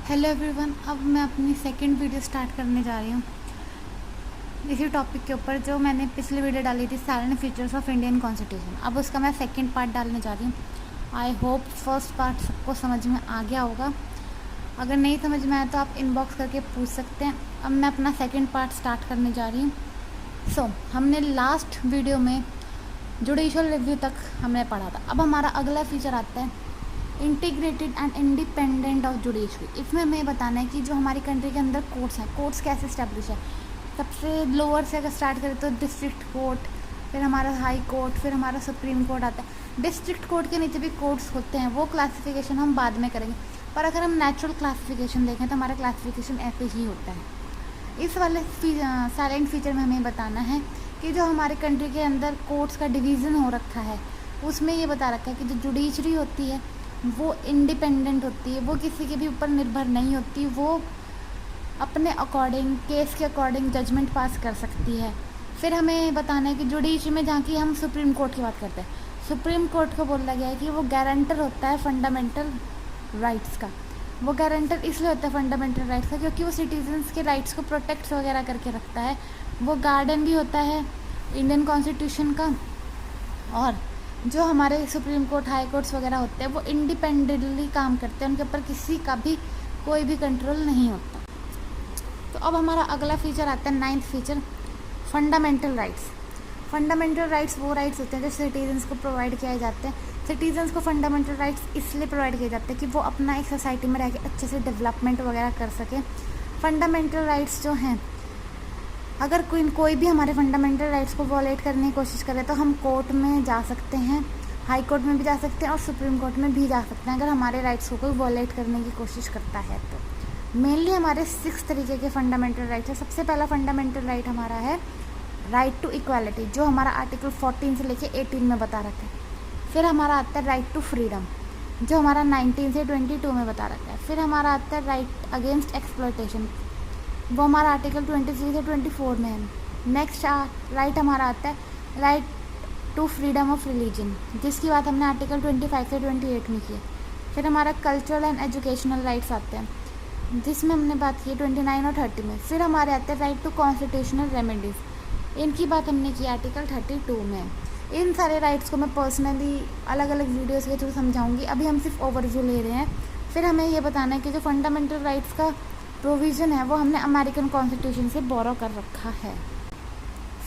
Hello everyone. अब मैं अपनी सेकंड वीडियो स्टार्ट करने जा रही हूँ इसी टॉपिक के ऊपर जो मैंने पिछली वीडियो डाली थी, salient features of Indian constitution. अब उसका मैं सेकंड पार्ट डालने जा रही हूँ। आई होप फर्स्ट पार्ट सबको समझ में आ गया होगा। अगर नहीं समझ में आया तो आप इनबॉक्स करके पूछ सकते हैं। अब मैं अपना सेकेंड पार्ट स्टार्ट करने जा रही हूँ। हमने लास्ट वीडियो में जुडिशल रिव्यू तक हमने पढ़ा था। अब हमारा अगला फीचर आता है integrated and independent of judiciary. इसमें हमें बताना है कि जो हमारी कंट्री के अंदर कोर्ट्स हैं, कोर्ट्स कैसे इस्टेब्लिश है। सबसे लोअर से अगर स्टार्ट करें तो डिस्ट्रिक्ट कोर्ट, फिर हमारा हाई कोर्ट, फिर हमारा सुप्रीम कोर्ट आता है। डिस्ट्रिक्ट कोर्ट के नीचे भी कोर्ट्स होते हैं, वो क्लासिफिकेशन हम बाद में करेंगे। पर अगर हम नेचुरल क्लासिफिकेशन देखें तो हमारा क्लासिफिकेशन ऐसे ही होता है। इस वाले साइलेंट फीचर में हमें बताना है कि जो हमारे कंट्री के अंदर कोर्ट्स का डिवीज़न हो रखा है, उसमें ये बता रखा है कि जो जुडिशरी होती है वो इंडिपेंडेंट होती है, वो किसी के भी ऊपर निर्भर नहीं होती, वो अपने अकॉर्डिंग, केस के अकॉर्डिंग जजमेंट पास कर सकती है। फिर हमें बताना है कि जुडिशरी में जहाँ की हम सुप्रीम कोर्ट की बात करते हैं, सुप्रीम कोर्ट को बोला गया है कि वो गारंटर होता है फंडामेंटल राइट्स का। वो गारंटर इसलिए होता है फंडामेंटल राइट्स का क्योंकि वो सिटीजन्स के राइट्स को प्रोटेक्ट वगैरह करके रखता है। वो गार्डन भी होता है इंडियन कॉन्स्टिट्यूशन का। और जो हमारे सुप्रीम कोर्ट, हाई कोर्ट्स वगैरह होते हैं वो इंडिपेंडेंटली काम करते हैं, उनके ऊपर किसी का भी कोई भी कंट्रोल नहीं होता। तो अब हमारा अगला फीचर आता है, ninth feature, fundamental rights. Fundamental rights वो राइट्स होते हैं जो सिटीजन्स को प्रोवाइड किए जाते हैं। सिटीजन्स को फंडामेंटल राइट्स इसलिए प्रोवाइड किए जाते हैं कि वो अपना एक सोसाइटी में रह के अच्छे से डेवलपमेंट वगैरह कर सकें। फंडामेंटल राइट्स जो हैं, अगर कोई भी हमारे फंडामेंटल राइट्स को वॉलेट करने की कोशिश करे तो हम कोर्ट में जा सकते हैं, हाई कोर्ट में भी जा सकते हैं और सुप्रीम कोर्ट में भी जा सकते हैं अगर हमारे राइट्स को कोई वॉलेट करने की कोशिश करता है तो। मेनली हमारे 6 तरीके के फंडामेंटल राइट्स है। सबसे पहला फंडामेंटल राइट हमारा है राइट टू इक्वालिटी, जो हमारा आर्टिकल 14 से लेके 18 में बता रखा है। फिर हमारा आता है राइट टू फ्रीडम, जो हमारा 19 से 22 में बता रखा है। फिर हमारा आता है राइट अगेंस्ट एक्सप्लॉयटेशन, वो हमारा आर्टिकल 23 से 24 में है। नेक्स्ट राइट हमारा आता है right to freedom of religion, जिसकी बात हमने आर्टिकल 25 से 28 में की है। फिर हमारा कल्चरल एंड एजुकेशनल राइट्स आते हैं, जिसमें हमने बात की है 29 और 30 में। फिर हमारे आते हैं राइट टू कॉन्स्टिट्यूशनल रेमेडीज़, इनकी बात हमने की आर्टिकल 32 में। इन सारे राइट्स को मैं पर्सनली अलग अलग वीडियोज़ के थ्रू समझाऊंगी, अभी हम सिर्फ ओवरव्यू ले रहे हैं। फिर हमें ये बताना है कि जो फंडामेंटल राइट्स का प्रोविज़न है वो हमने अमेरिकन कॉन्स्टिट्यूशन से बोरो कर रखा है।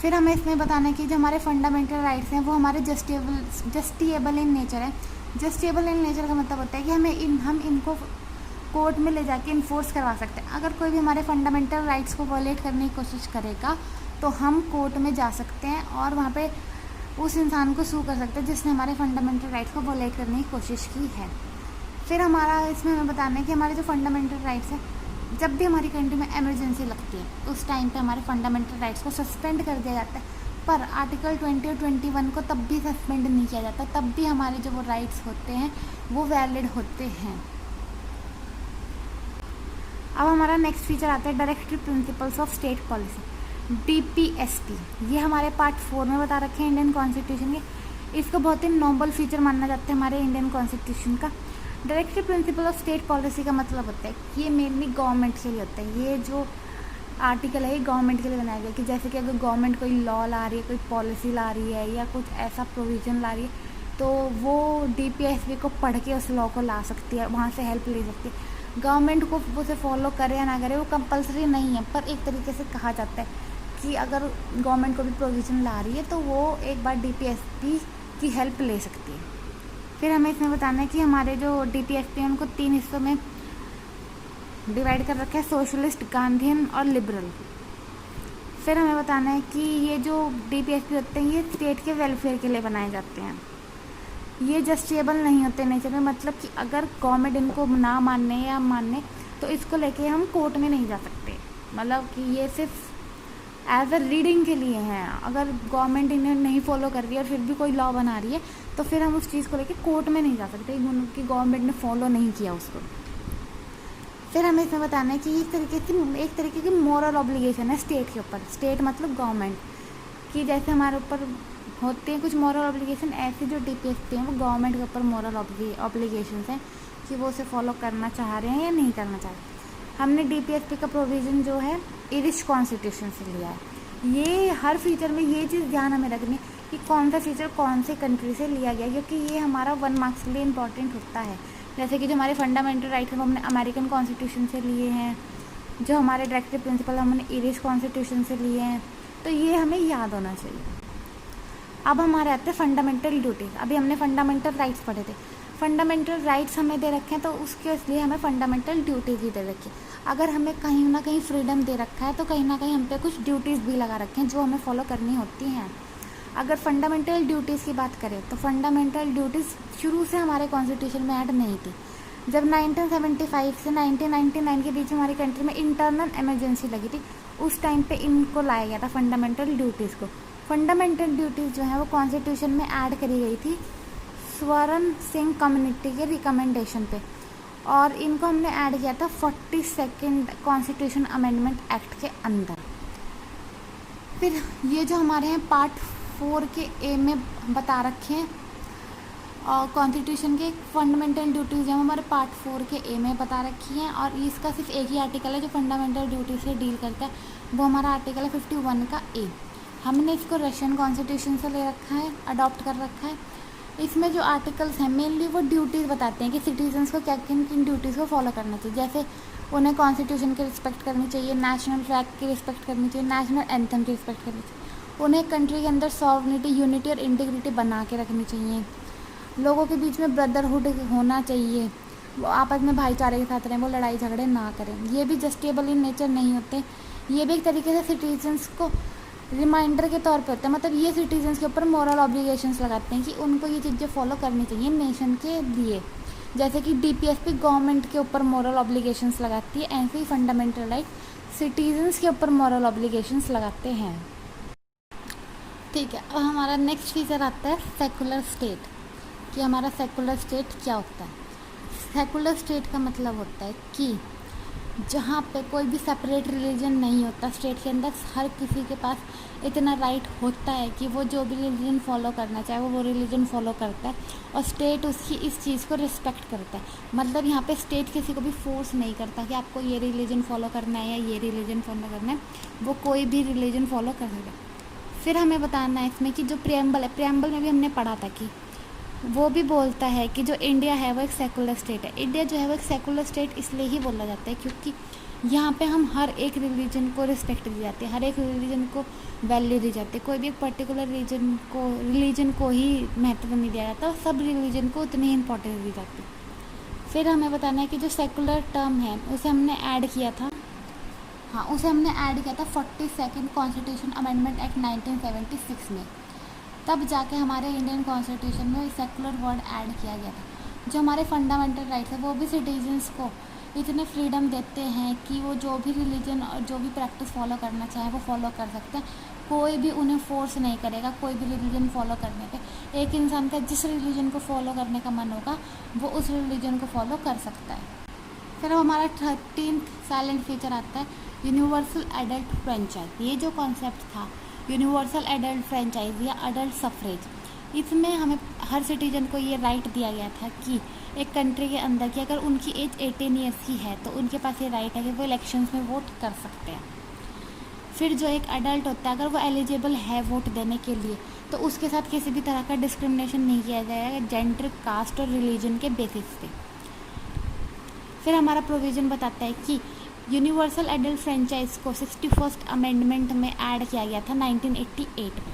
फिर हमें इसमें बताना है कि जो हमारे फंडामेंटल राइट्स हैं वो हमारे जस्टिएबल इन नेचर है। जस्टिएबल इन नेचर का मतलब होता है कि हम इनको कोर्ट में ले जाके इन्फोर्स करवा सकते हैं। अगर कोई भी हमारे फंडामेंटल राइट्स को वॉलेट करने की कोशिश करेगा तो हम कोर्ट में जा सकते हैं और वहाँ पे उस इंसान को सू कर सकते हैं जिसने हमारे फंडामेंटल राइट्स को वॉलेट करने की कोशिश की है। फिर हमारा इसमें हमें बताना है कि हमारे जो फंडामेंटल राइट्स हैं, जब भी हमारी कंट्री में इमरजेंसी लगती है उस टाइम पे हमारे फंडामेंटल राइट्स को सस्पेंड कर दिया जाता है। पर आर्टिकल 20 और 21 को तब भी सस्पेंड नहीं किया जाता, तब भी हमारे जो वो राइट्स होते हैं वो वैलिड होते हैं। अब हमारा नेक्स्ट फीचर आता है directive principles of state policy, DPSP। ये हमारे पार्ट 4 में बता रखे हैं इंडियन कॉन्स्टिट्यूशन के। इसको बहुत ही नोबल फीचर माना जाता है हमारे इंडियन कॉन्स्टिट्यूशन का। Directive principle of state policy का मतलब होता है कि ये मेनली गवर्नमेंट के लिए होता है। ये जो आर्टिकल है ये गवर्नमेंट के लिए बनाया गया कि जैसे कि अगर गवर्नमेंट कोई लॉ ला रही है, कोई पॉलिसी ला रही है या कुछ ऐसा प्रोविज़न ला रही है तो वो DPSP को पढ़ के उस लॉ को ला सकती है, वहाँ से हेल्प ले सकती है। गवर्नमेंट को उसे फॉलो करे या ना करे वो कंपलसरी नहीं है, पर एक तरीके से कहा जाता है कि अगर गवर्नमेंट को भी प्रोविज़न ला रही है तो वो एक बार DPSP की हेल्प ले सकती है। फिर हमें इसमें बताना है कि हमारे जो DPSP हैं उनको 3 हिस्सों में डिवाइड कर रखा है, सोशलिस्ट, गांधीयन और लिबरल। फिर हमें बताना है कि ये जो DPSP होते हैं ये स्टेट के वेलफेयर के लिए बनाए जाते हैं। ये जस्टिएबल नहीं होते नेचर में, मतलब कि अगर गवर्नमेंट इनको ना मानने या मानने तो इसको लेके हम कोर्ट में नहीं जा सकते, मतलब कि ये सिर्फ एज अ रीडिंग के लिए हैं। अगर गवर्नमेंट इन्हें नहीं फॉलो कर रही है और फिर भी कोई लॉ बना रही है तो फिर हम उस चीज़ को लेके कोर्ट में नहीं जा सकते कि गवर्नमेंट ने फॉलो नहीं किया उसको। फिर हमें इसमें बताना है कि एक तरीके की मॉरल ऑब्लिगेशन है स्टेट के ऊपर। स्टेट मतलब गवर्नमेंट की, जैसे हमारे ऊपर होते हैं कुछ मॉरल ऑब्लिगेशन, ऐसे जो DPSP हैं वो गवर्नमेंट के ऊपर मॉरल ऑब्लिगेशन हैं कि वो उसे फॉलो करना चाह रहे हैं या नहीं करना चाह रहे। हमने DPSP का प्रोविज़न जो है आयरिश कॉन्स्टिट्यूशन से लिया है। ये हर फीचर में ये चीज़ ध्यान हमें रखनी है कि कौन सा फीचर कौन से कंट्री से लिया गया, क्योंकि ये हमारा 1 मार्क्स के लिए इम्पॉर्टेंट होता है। जैसे कि जो हमारे फंडामेंटल राइट है वो हमने अमेरिकन कॉन्स्टिट्यूशन से लिए हैं, जो हमारे डायरेक्टिव प्रिंसिपल हमने आयरिश कॉन्स्टिट्यूशन से लिए हैं, तो ये हमें याद होना चाहिए। अब हमारे आते हैं फंडामेंटल ड्यूटीज़। अभी हमने फंडामेंटल राइट्स पढ़े थे। फंडामेंटल राइट्स हमें दे रखे हैं तो उसके लिए हमें फंडामेंटल ड्यूटीज़ भी दे रखी है। अगर हमें कहीं ना कहीं फ्रीडम दे रखा है तो कहीं ना कहीं हम पे कुछ ड्यूटीज़ भी लगा रखे हैं जो हमें फॉलो करनी होती हैं। अगर फंडामेंटल ड्यूटीज़ की बात करें तो फंडामेंटल ड्यूटीज़ शुरू से हमारे कॉन्स्टिट्यूशन में ऐड नहीं थी। जब 1975 से 1999 के बीच हमारी कंट्री में इंटरनल इमरजेंसी लगी थी, उस टाइम पे इनको लाया गया था फंडामेंटल ड्यूटीज़ को। फंडामेंटल ड्यूटीज़ जो है वो कॉन्स्टिट्यूशन में ऐड करी गई थी स्वर्ण सिंह कम्युनिटी के रिकमेंडेशन पे, और इनको हमने ऐड किया था 42nd कॉन्स्टिट्यूशन अमेंडमेंट एक्ट के अंदर। फिर ये जो हमारे हैं पार्ट 4 के ए में बता रखे हैं और कॉन्स्टिट्यूशन के फंडामेंटल ड्यूटीज़ जो हमारे पार्ट 4 के ए में बता रखी हैं, और इसका सिर्फ एक ही आर्टिकल है जो फंडामेंटल ड्यूटी से डील करता है, वो हमारा आर्टिकल है 51 का ए। हमने इसको रशियन कॉन्स्टिट्यूशन से ले रखा है, अडॉप्ट कर रखा है। इसमें जो आर्टिकल्स हैं मेनली वो ड्यूटीज़ बताते हैं कि सिटीजन्स को क्या किन किन ड्यूटीज़ को फॉलो करना चाहिए। जैसे उन्हें कॉन्स्टिट्यूशन की रिस्पेक्ट करनी चाहिए, नेशनल फ्लैग की रिस्पेक्ट करनी चाहिए, नेशनल एंथम की रिस्पेक्ट करनी चाहिए, उन्हें कंट्री के अंदर सॉवरेनिटी, यूनिटी और इंटीग्रिटी बना के रखनी चाहिए, लोगों के बीच में ब्रदरहुड होना चाहिए, वो आपस में भाईचारे के साथ रहें, वो लड़ाई झगड़े ना करें। ये भी जस्टिएबल इन नेचर नहीं होते, ये भी एक तरीके से सिटीजन्स को रिमाइंडर के तौर पे होता है। मतलब ये सिटीजन्स के ऊपर मॉरल ऑब्लिगेशंस लगाते हैं कि उनको ये चीज़ें फॉलो करनी चाहिए नेशन के लिए। जैसे कि DPSP गवर्नमेंट के ऊपर मॉरल ऑब्लिगेशंस लगाती है, ऐसे ही फंडामेंटल राइट सिटीजन्स के ऊपर मॉरल ऑब्लिगेशंस लगाते हैं। ठीक है, अब हमारा नेक्स्ट फीचर आता है सेकुलर स्टेट, कि हमारा सेकुलर स्टेट क्या होता है। सेकुलर स्टेट का मतलब होता है कि जहाँ पे कोई भी सेपरेट रिलीजन नहीं होता स्टेट के अंदर, हर किसी के पास इतना राइट होता है कि वो जो भी रिलीजन फॉलो करना चाहे वो रिलीजन फॉलो करता है, और स्टेट उसकी इस चीज़ को रिस्पेक्ट करता है। मतलब यहाँ पे स्टेट किसी को भी फोर्स नहीं करता कि आपको ये रिलीजन फॉलो करना है या ये रिलीजन फॉलो करना है, वो कोई भी रिलीजन फॉलो कर सकता है। फिर हमें बताना है इसमें कि जो प्रियम्बल है, प्रियम्बल में भी हमने पढ़ा था कि वो भी बोलता है कि जो इंडिया है वो एक सेकुलर स्टेट है। इंडिया जो है वो एक सेकुलर स्टेट इसलिए ही बोला जाता है क्योंकि यहाँ पे हम हर एक रिलीजन को रिस्पेक्ट दी जाती है, हर एक रिलीजन को वैल्यू दी जाती है। कोई भी एक पर्टिकुलर रिलीजन को ही महत्व नहीं दिया जाता, सब रिलीजन को उतनी ही इंपॉर्टेंस दी जाती है। फिर हमें बताना है कि जो सेकुलर टर्म है उसे हमने ऐड किया था, उसे हमने ऐड किया था 42nd कॉन्स्टिट्यूशन अमेंडमेंट एक्ट 1976 में। तब जाके हमारे इंडियन कॉन्स्टिट्यूशन में सेकुलर वर्ड ऐड किया गया था। जो हमारे फंडामेंटल राइट्स है वो भी सिटीजन्स को इतने फ्रीडम देते हैं कि वो जो भी रिलीजन और जो भी प्रैक्टिस फॉलो करना चाहे वो फॉलो कर सकते हैं। कोई भी उन्हें फोर्स नहीं करेगा कोई भी रिलीजन फॉलो करने पे। एक इंसान का जिस रिलीजन को फॉलो करने का मन होगा वो उस रिलीजन को फॉलो कर सकता है। फिर हमारा 13th साइलेंट फीचर आता है यूनिवर्सल एडल्ट फ्रेंचाइज। ये जो कॉन्सेप्ट था यूनिवर्सल एडल्ट फ्रेंचाइज या एडल्ट सफरेज, इसमें हमें हर सिटीजन को ये राइट दिया गया था कि एक कंट्री के अंदर की अगर उनकी एज 18 ईयर्स की है तो उनके पास ये राइट है कि वो इलेक्शंस में वोट कर सकते हैं। फिर जो एक अडल्ट होता है अगर वो एलिजिबल है वोट देने के लिए तो उसके साथ किसी भी तरह का डिस्क्रिमिनेशन नहीं किया जाएगा जेंडर, कास्ट और रिलीजन के बेसिस पे। फिर हमारा प्रोविज़न बताता है कि यूनिवर्सल एडल्ट फ्रेंचाइज को 61st अमेंडमेंट में ऐड किया गया था 1988 में।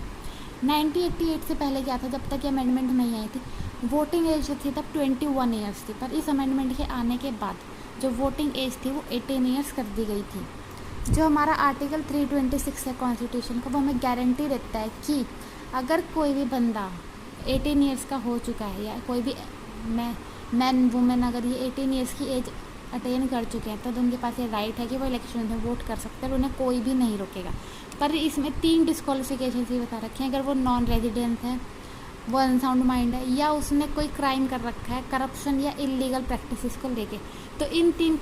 1988 से पहले क्या था, जब तक ये अमेंडमेंट नहीं आई थी वोटिंग एज जो थी तब 21 ईयर्स थी, पर इस अमेंडमेंट के आने के बाद जो वोटिंग एज थी वो 18 ईयर्स कर दी गई थी। जो हमारा आर्टिकल 326 है कॉन्स्टिट्यूशन का वो हमें गारंटी देता है कि अगर कोई भी बंदा 18 ईयर्स का हो चुका है या कोई भी मैन वुमेन अगर ये 18 ईयर्स की एज अटेन कर चुके हैं तो उनके पास ये राइट है कि वो इलेक्शन में वोट कर सकते हैं और उन्हें कोई भी नहीं रोकेगा। पर इसमें 3 डिस्क्वालिफिकेशन ही बता रखे हैं, अगर वो नॉन रेजिडेंट है, वो अनसाउंड माइंड है या उसने कोई क्राइम कर रखा है करप्शन या इलीगल प्रैक्टिसेस को लेके, तो इन 3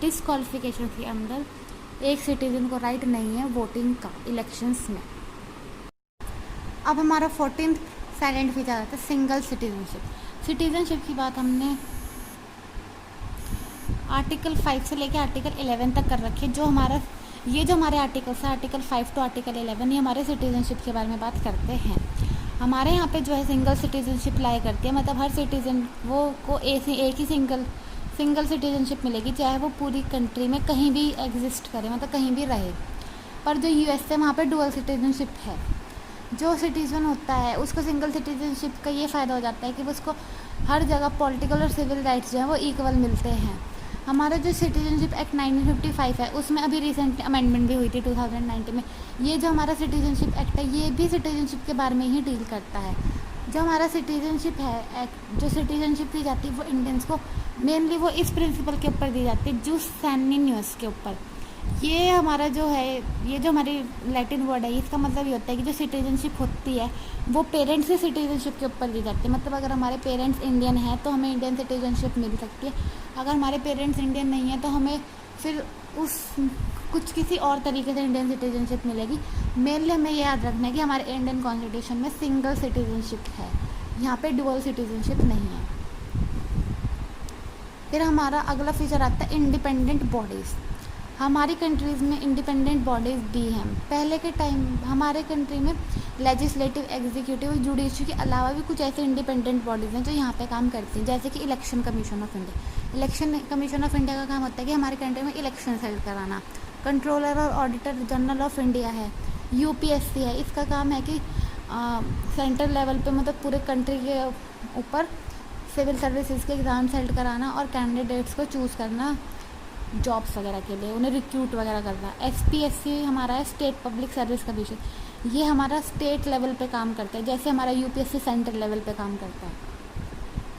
डिस्क्वालिफिकेशन के अंदर एक सिटीजन को राइट नहीं है वोटिंग का इलेक्शंस में। अब हमारा 14th साइलेंट फीचर आता है सिंगल सिटीजनशिप। सिटीजनशिप की बात हमने आर्टिकल 5 से लेकर आर्टिकल 11 तक कर रखे, जो हमारा ये जो हमारे आर्टिकल्स है आर्टिकल 5 टू आर्टिकल 11, ये हमारे सिटीजनशिप के बारे में बात करते हैं। हमारे यहाँ पे जो है सिंगल सिटीजनशिप लाई करती है, मतलब हर सिटीजन वो को एक ही सिंगल सिटीजनशिप मिलेगी, चाहे वो पूरी कंट्री में कहीं भी एग्जिस्ट करे, मतलब कहीं भी रहे। पर जो यूएस है वहाँ पे डुअल सिटीजनशिप है। जो सिटीज़न होता है उसको सिंगल सिटीजनशिप का ये फ़ायदा हो जाता है कि उसको हर जगह पॉलिटिकल और सिविल राइट्स जो हैं वो इक्वल मिलते हैं। हमारा जो सिटीजनशिप एक्ट 1955 है उसमें अभी रिसेंटली अमेंडमेंट भी हुई थी 2019 में। ये जो हमारा सिटीजनशिप एक्ट है ये भी सिटीजनशिप के बारे में ही डील करता है। जो हमारा सिटीजनशिप है एक्ट, जो सिटीजनशिप दी जाती है वो इंडियंस को मेनली वो इस प्रिंसिपल के ऊपर दी जाती है, जूस सैनिनियस के ऊपर। ये हमारा जो है, ये जो हमारी लैटिन वर्ड है इसका मतलब ये होता है कि जो सिटीजनशिप होती है वो पेरेंट्स से सिटीजनशिप के ऊपर दी जाती है। मतलब अगर हमारे पेरेंट्स इंडियन हैं तो हमें इंडियन सिटीजनशिप मिल सकती है, अगर हमारे पेरेंट्स इंडियन नहीं है तो हमें फिर कुछ किसी और तरीके से इंडियन सिटीजनशिप मिलेगी। मेनली हमें ये याद रखना है कि हमारे इंडियन कॉन्स्टिट्यूशन में सिंगल सिटीजनशिप है, यहाँ पे डुअल सिटीजनशिप नहीं है। फिर हमारा अगला फीचर आता है इंडिपेंडेंट बॉडीज़। हमारी कंट्रीज़ में इंडिपेंडेंट बॉडीज़ भी हैं। पहले के टाइम हमारे कंट्री में लेजिस्लेटिव, एग्जीक्यूटिव और जुडिशरी के अलावा भी कुछ ऐसे इंडिपेंडेंट बॉडीज़ हैं जो यहाँ पे काम करती हैं, जैसे कि election commission of India. Election commission of India का काम होता है कि हमारे कंट्री में इलेक्शन हेल्ड कराना। कंट्रोलर और ऑडिटर जनरल ऑफ इंडिया है। यूपीएससी है, इसका काम है कि सेंट्रल लेवल पे मतलब पूरे कंट्री के ऊपर सिविल सर्विसेज के एग्ज़ाम्स हेल्ड कराना और कैंडिडेट्स को चूज़ करना जॉब्स वगैरह के लिए, उन्हें रिक्रूट वगैरह करना। एसपीएससी हमारा है, स्टेट पब्लिक सर्विस कमीशन, ये हमारा स्टेट लेवल पे काम करता है, जैसे हमारा यूपीएससी सेंट्रल लेवल पे काम करता है।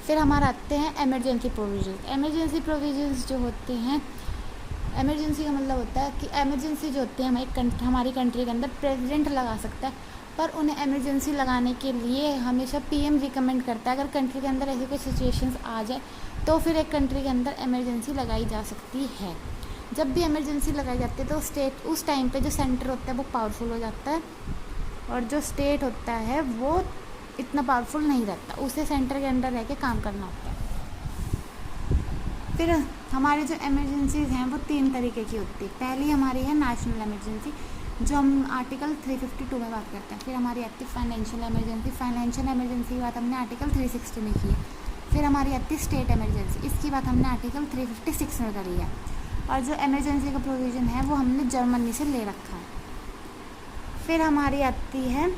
फिर हमारा आते हैं एमरजेंसी प्रोविजंस। एमरजेंसी प्रोविजंस जो होते हैं, एमरजेंसी का मतलब होता है कि एमरजेंसी जो होती है हमारी कंट्री के अंदर प्रेसिडेंट लगा सकता है, पर उन्हें एमरजेंसी लगाने के लिए हमेशा पीएम रिकमेंड करता है। अगर कंट्री के अंदर ऐसी कोई सिचुएशंस आ जाए तो फिर एक कंट्री के अंदर इमरजेंसी लगाई जा सकती है। जब भी इमरजेंसी लगाई जाती है तो स्टेट उस टाइम पे जो सेंटर होता है वो पावरफुल हो जाता है और जो स्टेट होता है वो इतना पावरफुल नहीं रहता, उसे सेंटर के अंदर रह के काम करना होता है। फिर हमारी जो इमरजेंसीज़ हैं वो 3 तरीके की होती है। पहली हमारी है नेशनल इमरजेंसी, जो हम आर्टिकल 352 में बात करते हैं। फिर हमारी आती है फाइनेंशियल इमरजेंसी। फाइनेंशियल इमरजेंसी की बात हमने आर्टिकल 360 में की है। फिर हमारी आती है स्टेट इमरजेंसी, इसकी बात हमने आर्टिकल 356 में करी है। और जो इमरजेंसी का प्रोविज़न है वो हमने जर्मनी से ले रखा है। फिर हमारी आती है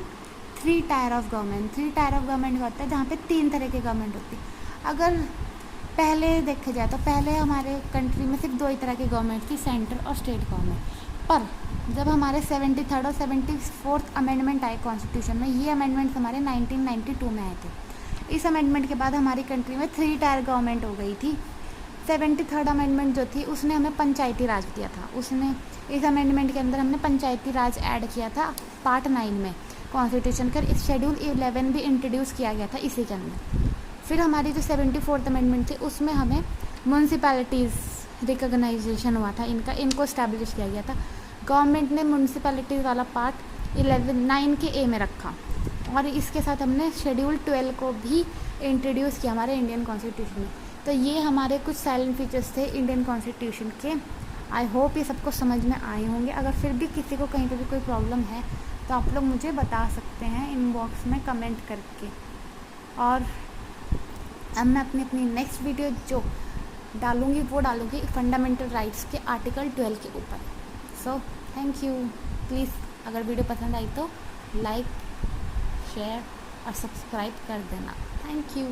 3 tyre of government. 3 tyre of government होता है जहाँ पे 3 तरह की गवर्नमेंट होती है। अगर पहले देखा जाए तो पहले हमारे कंट्री में सिर्फ 2 ही तरह की गवर्नमेंट थी, सेंटर और स्टेट गवर्नमेंट। पर जब हमारे 73rd और 74th अमेंडमेंट आए कॉन्स्टिट्यूशन में, ये अमेंडमेंट्स हमारे 1992 में आए थे। इस अमेंडमेंट के बाद हमारी कंट्री में 3 टायर गवर्नमेंट हो गई थी। 73rd अमेंडमेंट जो थी उसने हमें पंचायती राज दिया था। इस अमेंडमेंट के अंदर हमने पंचायती राज ऐड किया था पार्ट 9 में कॉन्स्टिट्यूशन का। इस शेड्यूल 11 भी इंट्रोड्यूस किया गया था इसी के अंदर। फिर हमारी जो 74th अमेंडमेंट थी उसमें हमें म्यूनसिपैलिटीज़ रिकॉग्नाइजेशन हुआ था, इनको इस्टेब्लिश किया गया था। गवर्नमेंट ने म्यूनसिपैलिटीज़ वाला पार्ट 9 के ए में रखा और इसके साथ हमने शेड्यूल 12 को भी इंट्रोड्यूस किया हमारे इंडियन कॉन्स्टिट्यूशन में। तो ये हमारे कुछ साइलेंट फीचर्स थे इंडियन कॉन्स्टिट्यूशन के। आई होप ये सबको समझ में आए होंगे। अगर फिर भी किसी को कहीं पर भी कोई प्रॉब्लम है तो आप लोग मुझे बता सकते हैं इनबॉक्स में कमेंट करके। और अब मैं अपनी नेक्स्ट वीडियो जो डालूँगी वो डालूँगी फंडामेंटल राइट्स के आर्टिकल 12 के ऊपर। So thank you. प्लीज़ अगर वीडियो पसंद आई तो लाइक, शेयर और सब्सक्राइब कर देना। Thank you.